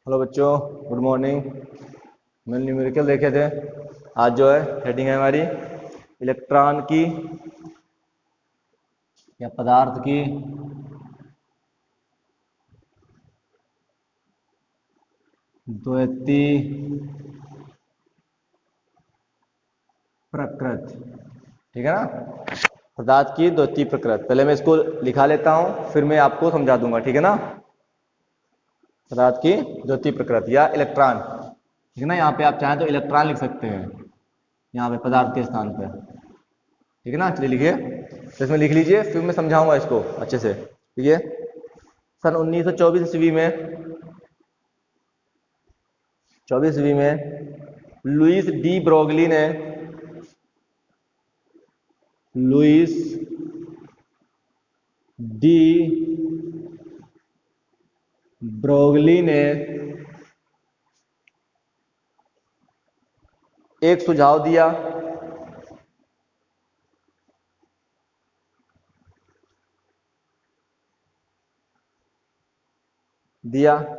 Hello बच्चों, good morning. मैंने numerical देखे थे। आज जो है हेडिंग है हमारी इलेक्ट्रॉन की या पदार्थ की द्वैती प्रकृति। ठीक है ना, पदार्थ की द्वैती प्रकृति। पहले मैं इसको लिखा लेता हूं, फिर मैं आपको समझा दूंगा। ठीक है ना, पदार्थ की द्वैती प्रकृति या इलेक्ट्रॉन। ठीक है ना, यहाँ पे आप चाहें तो इलेक्ट्रॉन लिख सकते हैं, यहाँ पे पदार्थ के स्थान पर। ठीक है ना, चलिए लिखिए, तो इसमें लिख लीजिए, फिर मैं समझाऊंगा इसको अच्छे से। ठीक है, सन 1924 ईस्वी में 24वीं में लुईस डी ब्रोगली ने एक सुझाव दिया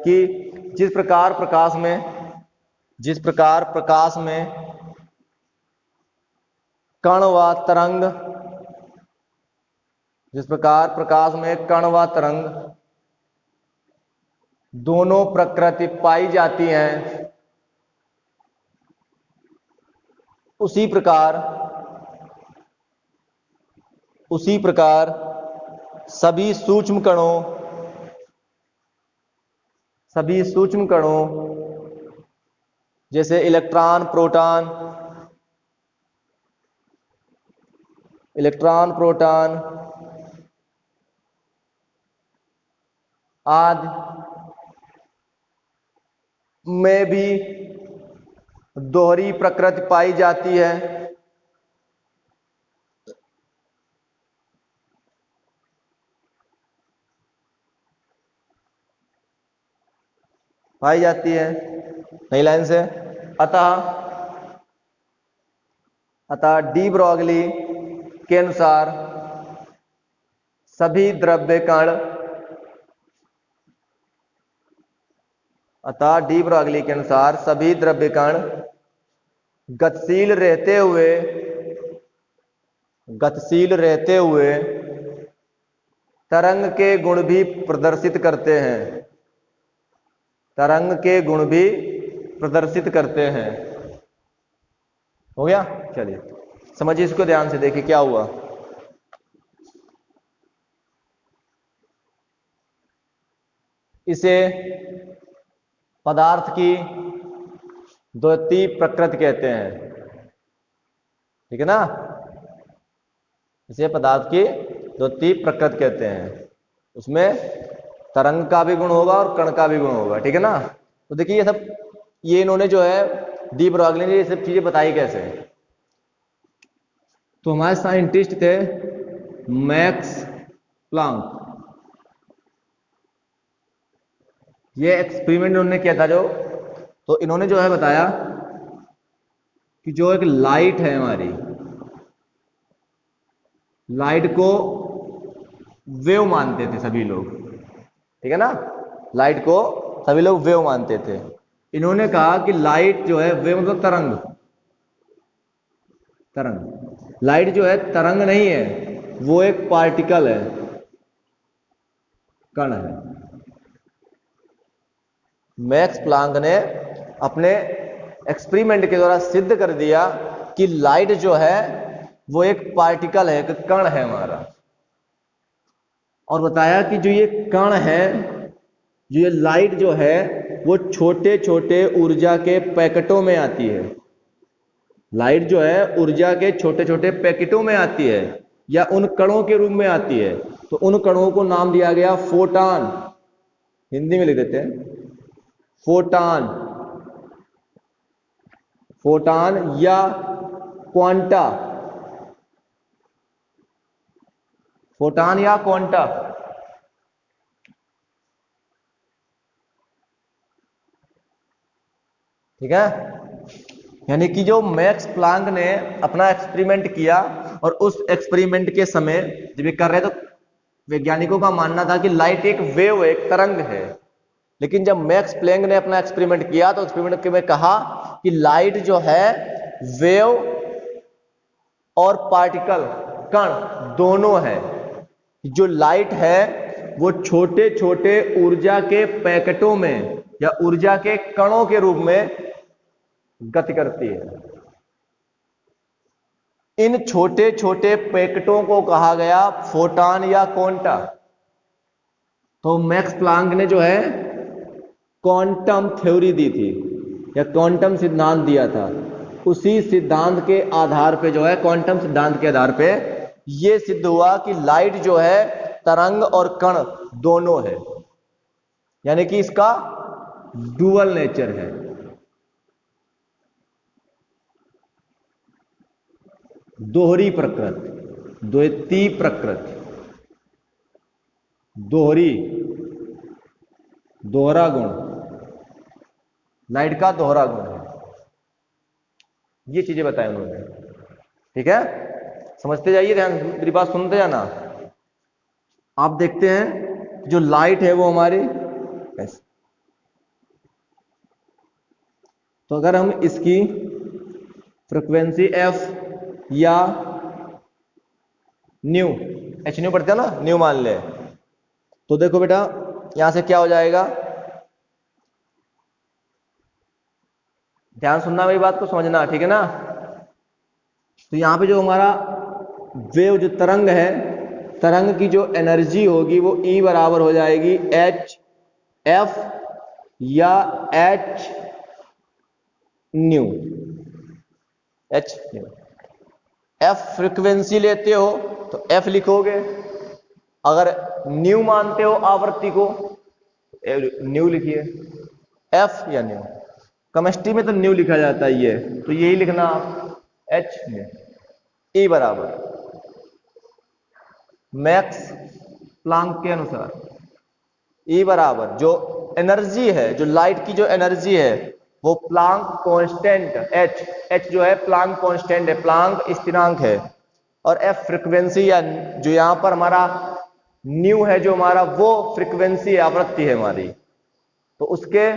कि जिस प्रकार प्रकाश में कण व तरंग दोनों प्रकृति पाई जाती हैं, उसी प्रकार सभी सूक्ष्म कणों जैसे इलेक्ट्रॉन, प्रोटॉन आदि में भी दोहरी प्रकृति पाई जाती है। नई लाइन से, अतः डी ब्रोगली के अनुसार सभी द्रव्य कण गतिशील रहते हुए तरंग के गुण भी प्रदर्शित करते हैं। हो गया? चलिए समझिए इसको ध्यान से, देखिए क्या हुआ। इसे पदार्थ की द्वैती प्रकृति कहते हैं। ठीक है ना, इसे पदार्थ की द्वैती प्रकृति कहते हैं। उसमें तरंग का भी गुण होगा और कण का भी गुण होगा। ठीक है ना, तो देखिए ये इन्होंने जो है डी ब्रोगली ने ये सब चीजें बताई कैसे। तो हमारे साइंटिस्ट थे मैक्स प्लांक। ये एक्सपेरिमेंट उन्होंने किया था तो इन्होंने जो है बताया कि जो एक लाइट है हमारी, लाइट को वेव मानते थे सभी लोग। ठीक है ना, लाइट को सभी लोग वेव मानते थे। इन्होंने कहा कि लाइट जो है वेव मतलब तरंग। लाइट जो है तरंग नहीं है, वो एक पार्टिकल है, कण है। मैक्स प्लांक ने अपने एक्सपेरिमेंट के द्वारा सिद्ध कर दिया कि लाइट जो है वो एक पार्टिकल है, एक कण है हमारा। और बताया कि जो ये कण है, जो ये लाइट जो है वो छोटे छोटे ऊर्जा के पैकेटों में आती है। लाइट जो है ऊर्जा के छोटे छोटे पैकेटों में आती है या उन कणों के रूप में आती है। तो उन कणों को नाम दिया गया फोटॉन। हिंदी में लिख देते हैं फोटॉन या क्वांटा। फोटॉन या क्वांटा। ठीक है, यानी कि जो मैक्स प्लांक ने अपना एक्सपेरिमेंट किया और उस एक्सपेरिमेंट के समय जब ये कर रहे तो वैज्ञानिकों का मानना था कि लाइट एक वेव है, एक तरंग है। लेकिन जब मैक्स प्लैंक ने अपना एक्सपेरिमेंट किया तो एक्सपेरिमेंट में कहा कि लाइट जो है वेव और पार्टिकल कण दोनों है। जो लाइट है वो छोटे छोटे ऊर्जा के पैकेटों में या ऊर्जा के कणों के रूप में गति करती है। इन छोटे छोटे पैकेटों को कहा गया फोटॉन या क्वांटा। तो मैक्स प्लैंक ने जो है क्वांटम थ्योरी दी थी या क्वांटम सिद्धांत दिया था। उसी सिद्धांत के आधार पे जो है, क्वांटम सिद्धांत के आधार पे यह सिद्ध हुआ कि लाइट जो है तरंग और कण दोनों है, यानी कि इसका डुअल नेचर है। दोहरी प्रकृति, द्वैती प्रकृति, दोहरी, दोहरा गुण, लाइट का दोहरा गुण है। ये चीजें बताई उन्होंने, ठीक है। समझते जाइए, ध्यान मेरी बात सुनते जाना। आप देखते हैं जो लाइट है वो हमारी ऐसे, तो अगर हम इसकी फ्रिक्वेंसी एफ या न्यू, एच न्यू पढ़ते हैं ना, न्यू मान ले, तो देखो बेटा यहां से क्या हो जाएगा, ध्यान सुनना मेरी बात को, समझना, ठीक है ना। तो यहां पे जो हमारा वेव, जो तरंग है, तरंग की जो एनर्जी होगी वो E बराबर हो जाएगी एच एफ या H new, H new. F frequency लेते हो तो एफ लिखोगे, अगर न्यू मानते हो आवृत्ति को न्यू लिखिए, एफ या न्यू। केमिस्ट्री में तो न्यू लिखा जाता है ये, तो यही लिखना आप, एच न्यू। E बराबर मैक्स प्लैंक के अनुसार E बराबर जो एनर्जी है, जो लाइट की जो एनर्जी है वो प्लैंक कांस्टेंट H जो है प्लैंक कांस्टेंट है, प्लैंक स्थिरांक है, और F फ्रीक्वेंसी या जो यहां पर हमारा न्यू है, जो हमारा वो फ्रीक्वेंसी है, आवृत्ति है हमारी, तो उसके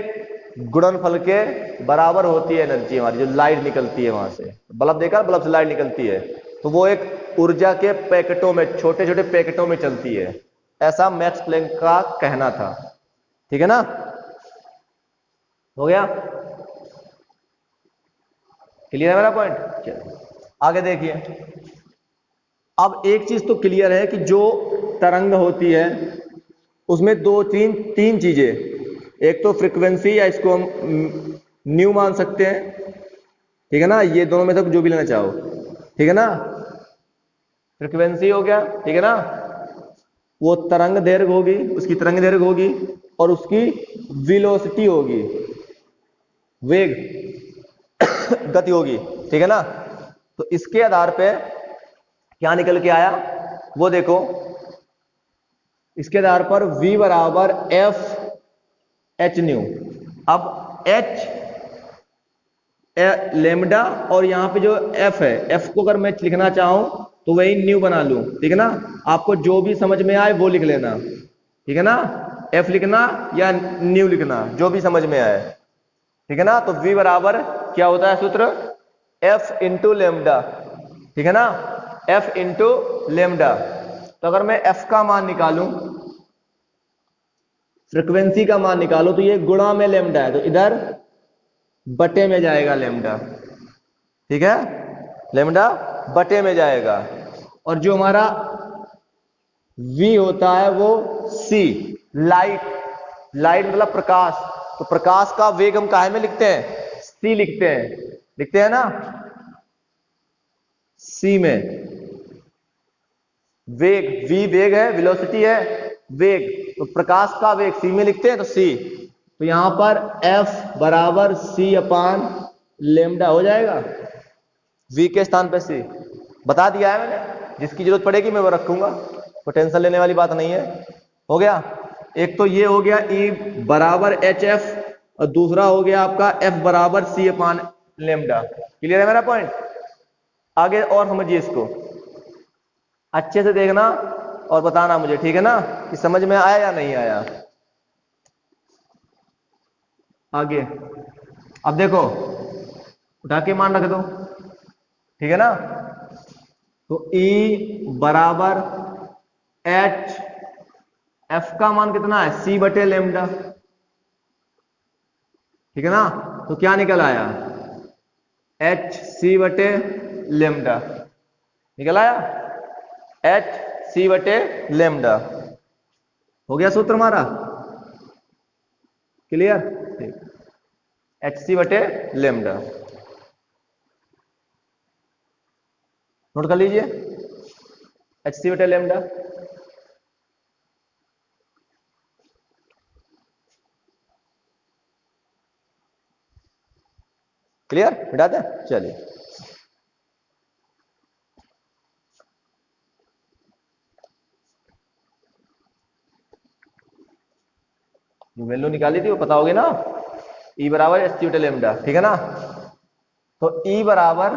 गुणनफल के बराबर होती है एनर्जी हमारी, जो लाइट निकलती है वहां से। बल्ब देखा, बल्ब से लाइट निकलती है, तो वो एक ऊर्जा के पैकेटों में, छोटे छोटे पैकेटों में चलती है, ऐसा मैक्स प्लैंक का कहना था, ठीक है ना। हो गया, क्लियर है मेरा पॉइंट। चलिए आगे देखिए। अब एक चीज तो क्लियर है कि जो तरंग होती है उसमें तीन चीजें, एक तो फ्रीक्वेंसी या इसको हम न्यू मान सकते हैं, ठीक है ना, ये दोनों में से जो भी लेना चाहो, ठीक है ना। फ्रीक्वेंसी हो गया, ठीक है ना, वो तरंग दैर्घ्य होगी, उसकी तरंग दैर्घ्य होगी, और उसकी वेलोसिटी होगी, वेग गति होगी, ठीक है ना। तो इसके आधार पे क्या निकल के आया वो देखो, इसके आधार पर V बराबर एफ एच न्यू। अब एच लेमडा और यहां पे जो एफ है, एफ को अगर मैं लिखना चाहूं तो वही न्यू बना लूं, ठीक है ना। आपको जो भी समझ में आए वो लिख लेना, ठीक है ना, एफ लिखना या न्यू लिखना, जो भी समझ में आए, ठीक है ना। तो V बराबर क्या होता है सूत्र, एफ इंटू लेमडा, ठीक है ना, एफ इंटू लेमडा। तो अगर मैं एफ का मान निकालूं, फ्रीक्वेंसी का मान निकालो, तो ये गुणा में लेमडा है, तो इधर बटे में जाएगा लेमडा, ठीक है, लेमडा बटे में जाएगा। और जो हमारा V होता है वो C, लाइट, लाइट मतलब प्रकाश, तो प्रकाश का वेग हम काहे में लिखते हैं, C लिखते हैं ना, C में। वेग, V वेग है, वेलोसिटी है, वेग, तो प्रकाश का वेग C में लिखते हैं, तो C, तो यहां पर F बराबर C अपान लेमडा हो जाएगा, V के स्थान पे C बता दिया है मैंने, जिसकी जरूरत पड़ेगी मैं वो रखूंगा, तो टेंशन लेने वाली बात नहीं है। हो गया, एक तो ये हो गया E बराबर HF, और दूसरा हो गया आपका F बराबर C अपान लेमडा। क्लियर है मेरा पॉइंट। आगे और समझिए, इसको अच्छे से देखना और बताना मुझे, ठीक है ना, कि समझ में आया या नहीं आया। आगे अब देखो, उठा के मान रख दो, ठीक है ना। तो E बराबर एच, एफ का मान कितना है, C बटे लेमडा, ठीक है ना। तो क्या निकल आया, एच सी बटे लेमडा निकल आया, एच सी बटे लेमडा। हो गया सूत्र हमारा क्लियर, ठीक, एच सी बटे लेमडा नोट कर लीजिए, एच सी बटे लेमडा। क्लियर, मिटा दें, चलिए। जो वैल्यू निकाली थी वो पता होगी ना, E बराबर एच सी बटे लेमडा, ठीक है ना। तो E बराबर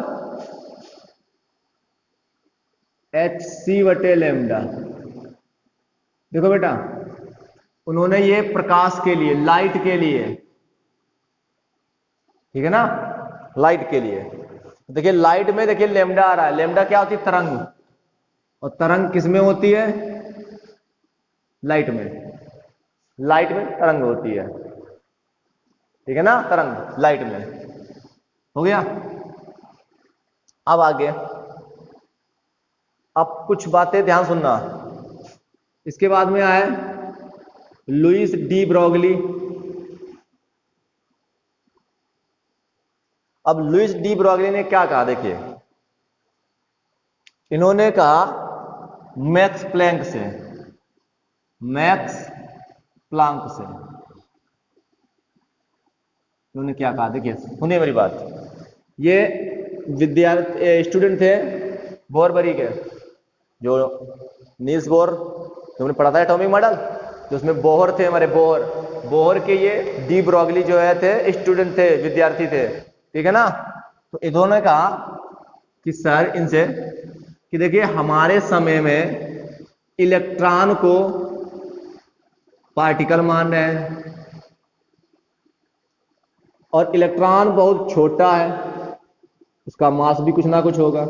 एच सी बटे लेमडा। देखो बेटा, उन्होंने ये प्रकाश के लिए, लाइट के लिए, ठीक है ना, लाइट के लिए। देखिए लाइट में देखिए लेमडा आ रहा है, लेमडा क्या होती है, तरंग, और तरंग किस में होती है, लाइट में, लाइट में तरंग होती है, ठीक है ना, तरंग लाइट में। हो गया। अब आगे, अब कुछ बातें ध्यान सुनना। इसके बाद में आए लुईस डी ब्रोगली। अब लुईस डी ब्रोगली ने क्या कहा, देखिए इन्होंने कहा मैक्स प्लैंक से, मैक्स प्लांक से इन्होंने क्या कहा, देखिए सुनिए मेरी बात। ये विद्यार्थी स्टूडेंट थे बोरबरी के, जो नील्स बोर जो हमने पढ़ा था एटॉमिक मॉडल, तो उसमें बोहर थे हमारे, बोहर, बोहर के ये डी ब्रोगली जो है थे स्टूडेंट थे, विद्यार्थी थे, ठीक है ना। तो इन्होंने कहा कि सर इनसे कि देखिए हमारे समय में इलेक्ट्रॉन को पार्टिकल मान रहे हैं, और इलेक्ट्रॉन बहुत छोटा है, उसका मास भी कुछ ना कुछ होगा,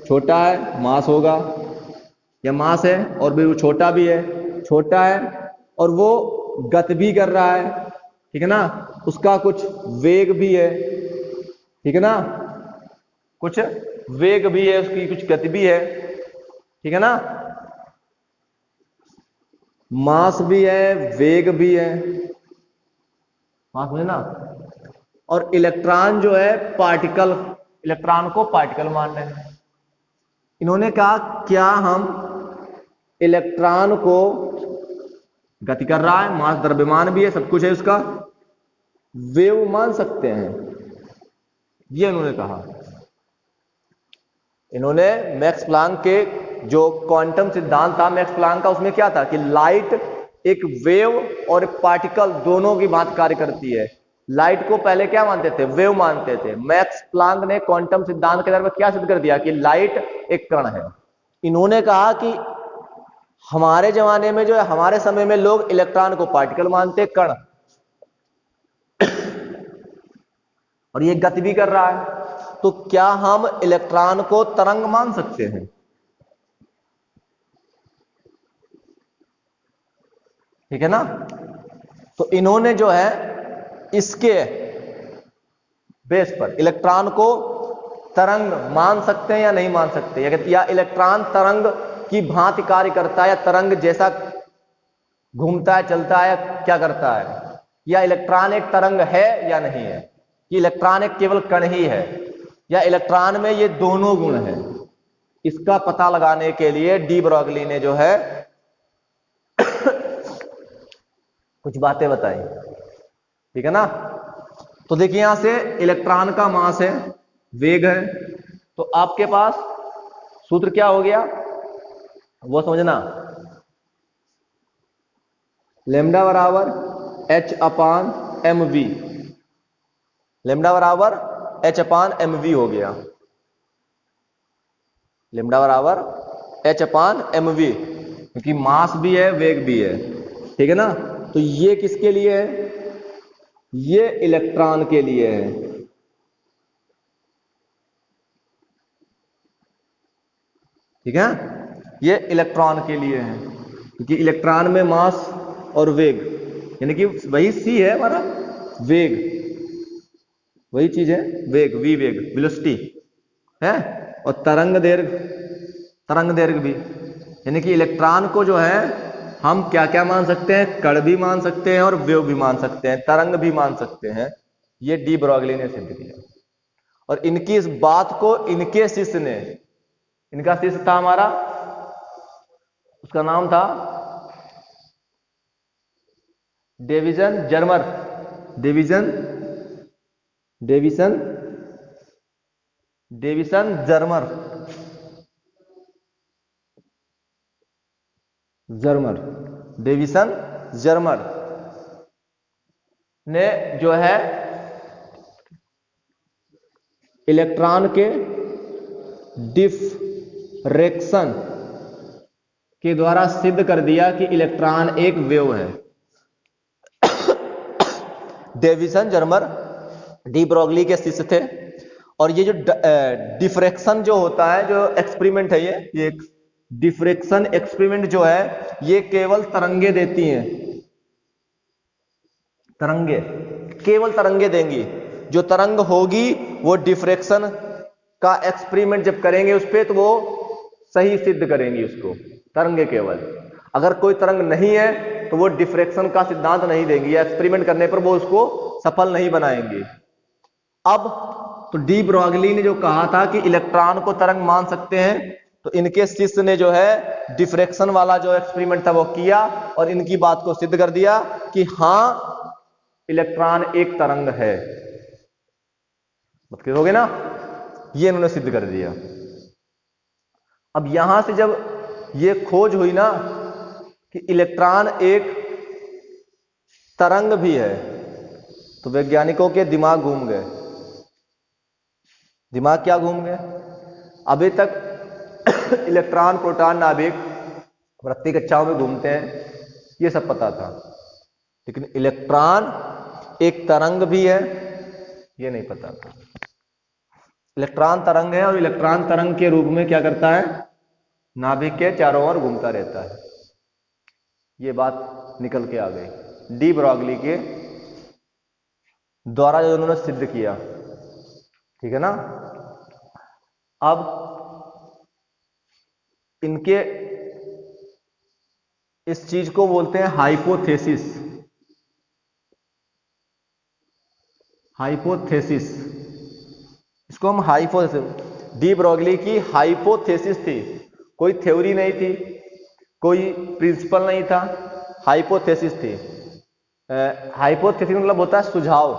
छोटा है मास होगा, या मास है और भी वो छोटा भी है, छोटा है और वो गति भी कर रहा है, ठीक है ना, उसका कुछ वेग भी है, ठीक है ना, कुछ वेग भी है, उसकी कुछ गति भी है, ठीक है ना, मास भी है, वेग भी है, मास मुझे ना। और इलेक्ट्रॉन जो है पार्टिकल, इलेक्ट्रॉन को पार्टिकल मान रहे हैं। इन्होंने कहा क्या हम इलेक्ट्रॉन को गति कर रहा है, मास द्रव्यमान भी है, सब कुछ है उसका, वेव मान सकते हैं, ये इन्होंने कहा। इन्होंने मैक्स प्लांक के जो क्वांटम सिद्धांत था मैक्स प्लांक का, उसमें क्या था कि लाइट एक वेव और एक पार्टिकल दोनों की बात कार्य करती है। लाइट को पहले क्या मानते थे, वेव मानते थे। मैक्स प्लांक ने क्वांटम सिद्धांत के द्वारा क्या सिद्ध कर दिया कि लाइट एक कण है। इन्होंने कहा कि हमारे जमाने में जो है, हमारे समय में लोग इलेक्ट्रॉन को पार्टिकल मानते, कण, और ये गति भी कर रहा है, तो क्या हम इलेक्ट्रॉन को तरंग मान सकते हैं? ठीक है ना। तो इन्होंने जो है इसके बेस पर इलेक्ट्रॉन को तरंग मान सकते हैं या नहीं मान सकते, या इलेक्ट्रॉन तरंग की भांति कार्य करता है, या तरंग जैसा घूमता है, चलता है, क्या करता है, या इलेक्ट्रॉन एक तरंग है या नहीं है, कि इलेक्ट्रॉन एक केवल कण ही है, या इलेक्ट्रॉन में ये दोनों गुण हैं। इसका पता लगाने के लिए डी ब्रोगली ने जो है कुछ बातें बताई, ठीक है ना। तो देखिए यहां से इलेक्ट्रॉन का मास है, वेग है, तो आपके पास सूत्र क्या हो गया वो समझना, लेमडा बराबर h upon m v, lambda बराबर एच अपान एम वी हो गया, लेमडा बराबर एच अपान एम वी, क्योंकि मास भी है वेग भी है, ठीक है ना। तो ये किसके लिए है, ये इलेक्ट्रॉन के लिए है। ठीक है, ये इलेक्ट्रॉन के लिए है, क्योंकि इलेक्ट्रॉन में मास और वेग, यानी कि वही सी है हमारा वेग, वही चीज है वेग, वी वेग वेलोसिटी है, और तरंग दैर्घ्य भी, यानी कि इलेक्ट्रॉन को जो है हम क्या क्या मान सकते हैं, कण भी मान सकते हैं और वेव भी मान सकते हैं, तरंग भी मान सकते हैं। ये डी ब्रॉगली ने सिद्ध किया, और इनकी इस बात को इनके शिष्य ने, इनका शिष्य था हमारा, उसका नाम था डेविसन जर्मर, डेविसन जर्मर ने जो है इलेक्ट्रॉन के डिफ्रैक्शन के द्वारा सिद्ध कर दिया कि इलेक्ट्रॉन एक वेव है। डेविसन जर्मर डी ब्रॉगली के शिष्य थे, और ये जो डिफ्रैक्शन जो होता है, जो एक्सपेरिमेंट है, ये एक डिफ्रैक्शन एक्सपेरिमेंट जो है, ये केवल तरंगे देती हैं, तरंगे, केवल तरंगे देंगी। जो तरंग होगी वो डिफ्रैक्शन का एक्सपेरिमेंट जब करेंगे उस पर, तो वो सही सिद्ध करेंगी उसको, तरंगे केवल। अगर कोई तरंग नहीं है तो वो डिफ्रैक्शन का सिद्धांत नहीं देंगी, या एक्सपेरिमेंट करने पर वो उसको सफल नहीं बनाएंगे। अब तो डी ब्रॉगली ने जो कहा था कि इलेक्ट्रॉन को तरंग मान सकते हैं, तो इनके शिष्य ने जो है डिफ्रैक्शन वाला जो एक्सपेरिमेंट था वो किया, और इनकी बात को सिद्ध कर दिया कि हां इलेक्ट्रॉन एक तरंग है। मतलब हो गए ना, ये इन्होंने सिद्ध कर दिया। अब यहां से जब ये खोज हुई ना कि इलेक्ट्रॉन एक तरंग भी है, तो वैज्ञानिकों के दिमाग घूम गए। दिमाग क्या घूम गए? अभी तक इलेक्ट्रॉन प्रोटॉन नाभिक वृत्ति कक्षाओं में घूमते हैं, ये सब पता था, लेकिन इलेक्ट्रॉन एक तरंग भी है ये नहीं पता था। इलेक्ट्रॉन तरंग है, और इलेक्ट्रॉन तरंग के रूप में क्या करता है, नाभिक के चारों ओर घूमता रहता है। ये बात निकल के आ गई डी ब्रॉगली के द्वारा, जो उन्होंने सिद्ध किया। ठीक है ना। अब इनके इस चीज को बोलते हैं हाइपोथेसिस। हाइपोथेसिस, इसको हम हाइपोथेसिस, डी ब्रॉगली की हाइपोथेसिस थी, कोई थ्योरी नहीं थी, कोई प्रिंसिपल नहीं था, हाइपोथेसिस थी। हाइपोथेसिस मतलब होता है सुझाव,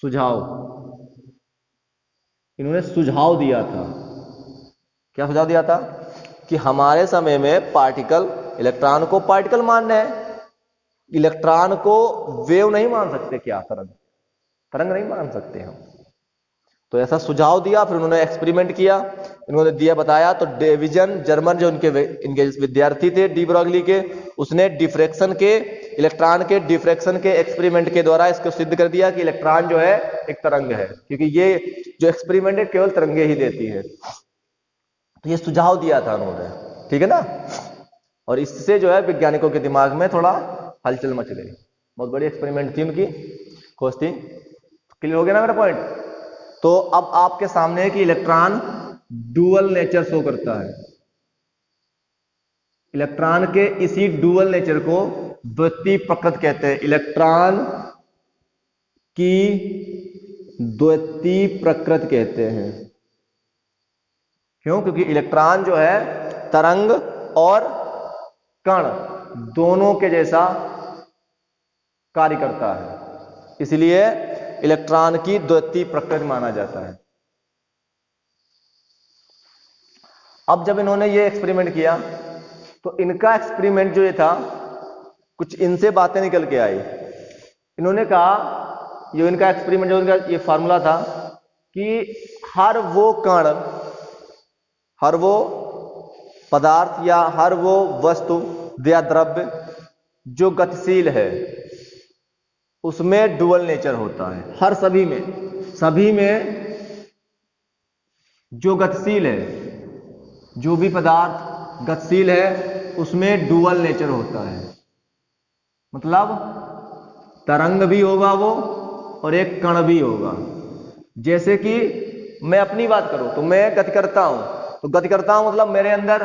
सुझाव। इन्होंने सुझाव दिया था। क्या सुझाव दिया था? कि हमारे समय में पार्टिकल, इलेक्ट्रॉन को पार्टिकल मानना है, इलेक्ट्रॉन को वेव नहीं मान सकते। क्या तरंग नहीं मान सकते हम। तो ऐसा सुझाव दिया, फिर उन्होंने एक्सपेरिमेंट किया, इन्होंने दिया बताया। तो डेविसन जर्मन जो इनके विद्यार्थी थे डी ब्रॉगली के, उसने डिफ्रैक्शन के, इलेक्ट्रॉन के डिफ्रैक्शन के एक्सपेरिमेंट के द्वारा इसको सिद्ध कर दिया कि इलेक्ट्रॉन जो है एक तरंग है, क्योंकि ये जो एक्सपेरिमेंट है केवल तरंगे ही देती है। तो ये सुझाव दिया था उन्होंने, ठीक है ना। और इससे जो है वैज्ञानिकों के दिमाग में थोड़ा हलचल मच गई। बहुत बड़ी एक्सपेरिमेंट थी उनकी, खोज थी। क्लियर हो गया ना मेरा पॉइंट? तो अब आपके सामने है कि इलेक्ट्रॉन डुअल नेचर शो करता है। इलेक्ट्रॉन के इसी डुअल नेचर को द्वितीय प्रकृति कहते हैं। इलेक्ट्रॉन की द्वितीय प्रकृति कहते हैं। क्यों? क्योंकि इलेक्ट्रॉन जो है तरंग और कण दोनों के जैसा कार्य करता है, इसलिए इलेक्ट्रॉन की द्वितीय प्रकृति माना जाता है। अब जब इन्होंने ये एक्सपेरिमेंट किया, तो इनका एक्सपेरिमेंट जो ये था, कुछ इनसे बातें निकल के आई। इन्होंने कहा, जो इनका एक्सपेरिमेंट, जो इनका ये फार्मूला था कि हर वो कण, हर वो पदार्थ या हर वो वस्तु या द्रव्य जो गतिशील है, उसमें डुअल नेचर होता है। हर सभी में जो गतिशील है, जो भी पदार्थ गतिशील है उसमें डुअल नेचर होता है। मतलब तरंग भी होगा वो और एक कण भी होगा। जैसे कि मैं अपनी बात करूं तो मैं गति करता हूं, तो गति करता हूं मतलब मेरे अंदर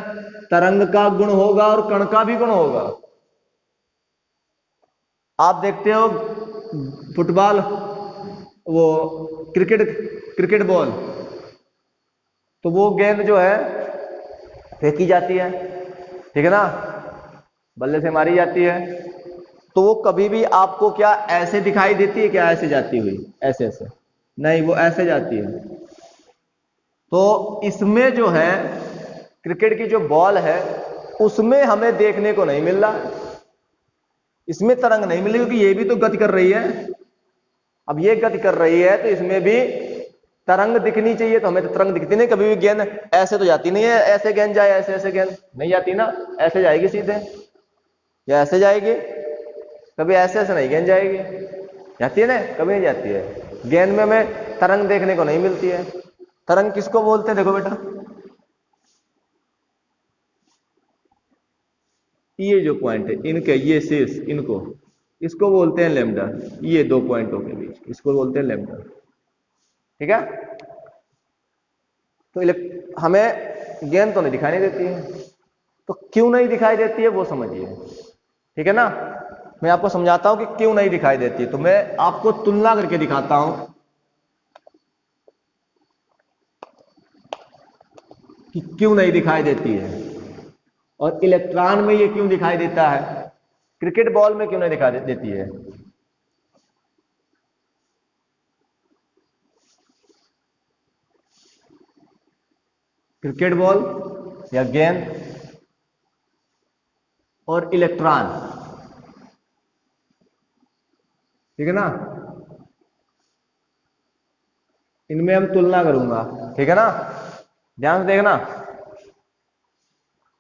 तरंग का गुण होगा और कण का भी गुण होगा। आप देखते हो फुटबॉल, वो क्रिकेट बॉल, तो वो गेंद जो है फेंकी जाती है, ठीक है ना, बल्ले से मारी जाती है, तो वो कभी भी आपको क्या ऐसे दिखाई देती है, क्या ऐसे जाती हुई, ऐसे ऐसे नहीं, वो ऐसे जाती है। तो इसमें जो है क्रिकेट की जो बॉल है उसमें हमें देखने को नहीं मिल रहा है, इसमें तरंग नहीं मिली, क्योंकि ये भी तो गति कर रही है। अब ये गति कर रही है तो इसमें भी तरंग दिखनी चाहिए, तो हमें तो तरंग दिखती नहीं। कभी भी गेंद ऐसे तो जाती नहीं है, ऐसे गेंद जाए, ऐसे ऐसे गेंद नहीं जाती ना, ऐसे जाएगी सीधे, या ऐसे जाएगी, कभी ऐसे ऐसे नहीं गेंद जाएगी, जाती है ना, कभी नहीं जाती है। गेंद में हमें तरंग देखने को नहीं मिलती है। तरंग किसको बोलते हैं, देखो बेटा, ये जो पॉइंट है इनके, ये शीर्ष, इनको, इसको बोलते हैं लैम्डा। ये दो पॉइंटों के बीच, इसको बोलते हैं लैम्डा, ठीक है। तो हमें गेंद तो नहीं दिखाई नहीं देती है, तो क्यों नहीं दिखाई देती है वो समझिए, ठीक है ना। मैं आपको समझाता हूं कि क्यों नहीं दिखाई देती है। तो मैं आपको तुलना करके दिखाता हूं कि क्यों नहीं दिखाई देती है, और इलेक्ट्रॉन में ये क्यों दिखाई देता है, क्रिकेट बॉल में क्यों नहीं दिखाई देती है। क्रिकेट बॉल या गेंद और इलेक्ट्रॉन, ठीक है ना, इनमें हम तुलना करूंगा, ठीक है ना, ध्यान से देखना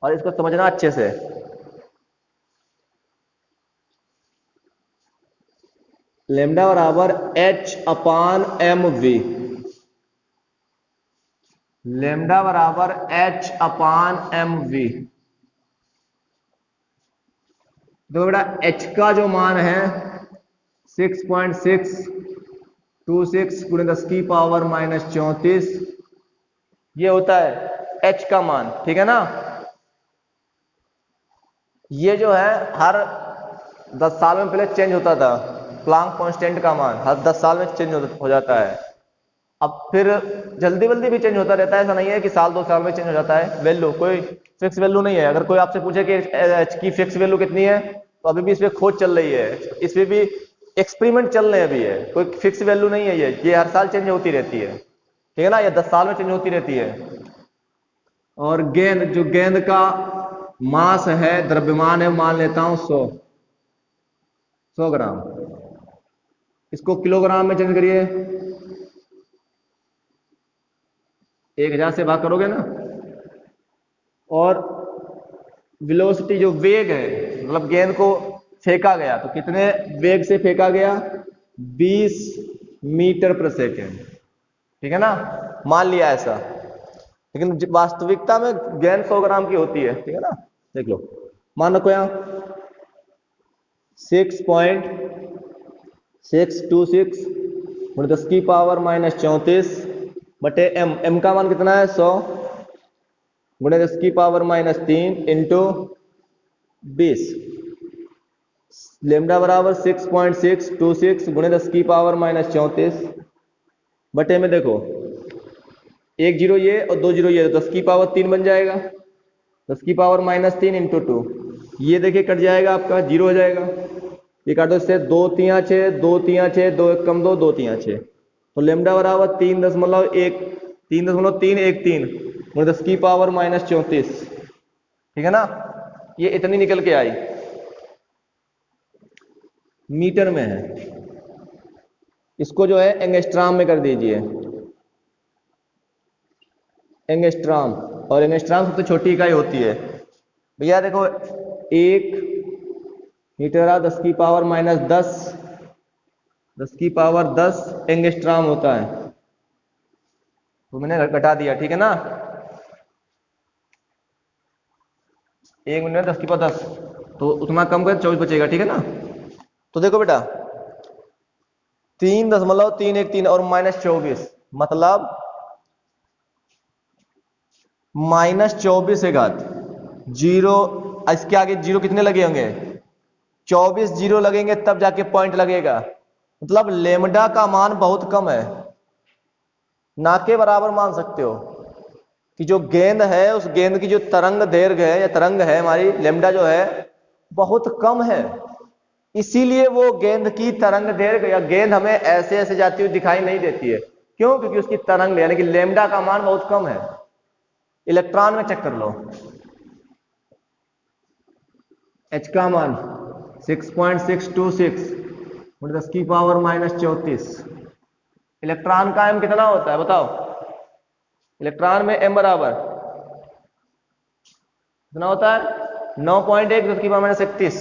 और इसको समझना अच्छे से। लैम्डा बराबर H/mv, लैम्डा बराबर H/mv। तो बेटा H का जो मान है 6.626 गुणे 10 की पावर -34, ये होता है H का मान, ठीक है ना। ये जो है हर 10 साल में पहले चेंज होता था, प्लांक कांस्टेंट का मान हर 10 साल में चेंज हो जाता है। अब फिर जल्दी जल्दी भी चेंज होता रहता है, ऐसा नहीं है कि साल 2 साल में चेंज हो जाता है। वैल्यू कोई फिक्स वैल्यू नहीं है। अगर कोई आपसे पूछे कि H की फिक्स वैल्यू कितनी है, तो अभी भी इस पे खोज चल रही है, इस पे भी एक्सपेरिमेंट चल रहे हैं अभी है, कोई फिक्स वैल्यू नहीं है। ये हर साल चेंज होती रहती है, ठीक है ना, या 10 साल में चेंज होती रहती है। और गेंद, जो गेंद का मास है, द्रव्यमान है, मान लेता हूं 100 ग्राम, इसको किलोग्राम में चेंज करिए, 1000 से भाग करोगे ना। और वेलोसिटी, जो वेग है, मतलब गेंद को फेंका गया तो कितने वेग से फेंका गया, 20 मीटर प्रति सेकेंड, ठीक है ना, मान लिया ऐसा। लेकिन वास्तविकता में गेंद 100 ग्राम की होती है, ठीक है ना। देख लो, मान रखो यहां 6.626 गुणे 10 की पावर -34 बटे m का मान कितना है 100 गुणे 10 की पावर -3 इंटू 20। लेमडा बराबर 6.626 गुणे 10 की पावर -34 बटे में देखो 1 जीरो ये और 2 जीरो ये, 10 की पावर 3 बन जाएगा, 10 की पावर -3 इंटू 2, ये देखिए कट जाएगा, आपका जीरो हो जाएगा। ये काटो इससे, 2 3 6, 2 3 6, 2 1 कम 2, 2 3 6, तो लेमडा बराबर 3.313 गुणे 10 की पावर -34, ठीक है ना। ये इतनी निकल के आई, मीटर में है। इसको जो है एंगस्ट्राम में कर दीजिए, एंगस्ट्राम, और एंगस्ट्राम सबसे छोटी इकाई होती है भैया। देखो 1 मीटर 10 की पावर -10 10 की पावर 10 एंगस्ट्रॉम होता है, तो मैंने घटा दिया, ठीक है ना। 1 मिनट 10 की पावर 10, तो उतना कम कर 24 बचेगा, ठीक है ना। तो देखो बेटा 3.313 और -24 मतलब -24 घात जीरो, इसके आगे जीरो कितने लगे होंगे, 24 जीरो लगेंगे तब जाके पॉइंट लगेगा। मतलब लेमडा का मान बहुत कम है, ना के बराबर मान सकते हो कि जो गेंद है उस गेंद की जो तरंग दैर्घ्य है या तरंग है हमारी लेमडा जो है बहुत कम है, इसीलिए वो गेंद की तरंग दैर्घ्य या गेंद हमें ऐसे ऐसे जाती हुई दिखाई नहीं देती है। क्यों? क्योंकि उसकी तरंग यानी कि लेमडा का मान बहुत कम है। इलेक्ट्रॉन में चेक कर लो, H का मान 6.626 10 की पावर -34। इलेक्ट्रॉन का m कितना होता है बताओ, इलेक्ट्रॉन में m बराबर कितना होता है 9.1 10 की पावर -31,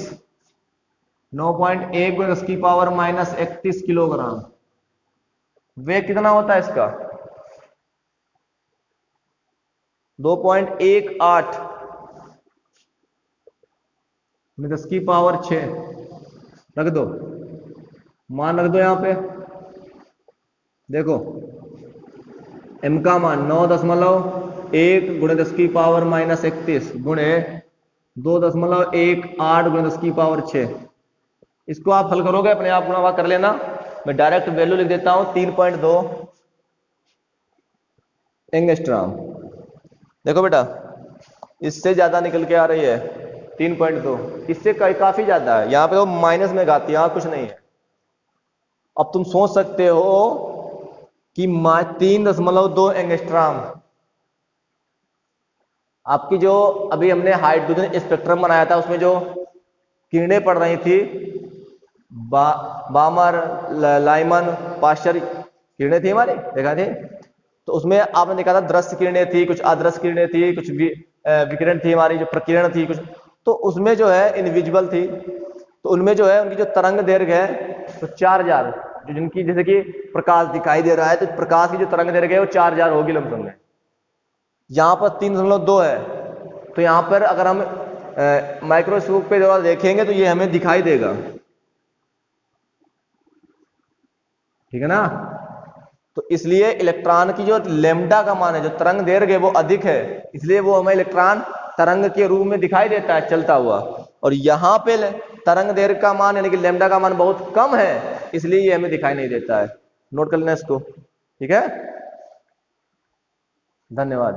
9.1 10 की पावर -31 किलोग्राम। वेग कितना होता है इसका 2.18 10 की पावर 6। रख दो, मान रख दो यहां पे, देखो m का मान 9.1 गुणे 10 की पावर -31 गुणे 2.18 गुणे 10 की पावर 6। इसको आप हल करोगे अपने आप गुणा कर लेना, मैं डायरेक्ट वैल्यू लिख देता हूं 3.2 एंगस्ट्रॉम। देखो बेटा इससे ज्यादा निकल के आ रही है 3.2, इससे काफी ज्यादा है, यहां पे तो माइनस में गाती है, यहां कुछ नहीं है। अब तुम सोच सकते हो कि 3.2 एंगस्ट्रॉम आपकी जो अभी हमने हाइड्रोजन स्पेक्ट्रम बनाया था उसमें जो किरणें पड़ रही थी बामर लाइमन पाश्चर किरणें थी हमारी, देखा थी, तो उसमें आपने देखा था दृश्य किरणें थी, कुछ अदृश्य किरणें थी, कुछ विकिरण थी हमारी जो प्रकीर्ण थी कुछ, तो उसमें जो है इनविजिबल थी, तो उनमें जो है उनकी जो तरंग दैर्घ्य है तो 4000, जो जिनकी जैसे कि प्रकाश दिखाई दे रहा है तो प्रकाश की जो तरंग दैर्घ्य है वो 4000 होगी लमसम में। यहां पर 3.2 है, तो यहां पर अगर हम माइक्रोस्कोप पे द्वारा देखेंगे तो ये हमें दिखाई देगा, ठीक है ना। तो इसलिए इलेक्ट्रॉन की जो लेमडा का मान है, जो तरंग दैर्घ्य है वो अधिक है, इसलिए वो हमें इलेक्ट्रॉन तरंग के रूप में दिखाई देता है चलता हुआ, और यहां पे तरंग दैर्घ्य का मान यानी कि लेमडा का मान बहुत कम है, इसलिए ये हमें दिखाई नहीं देता है। नोट कर लेना इसको, ठीक है, धन्यवाद।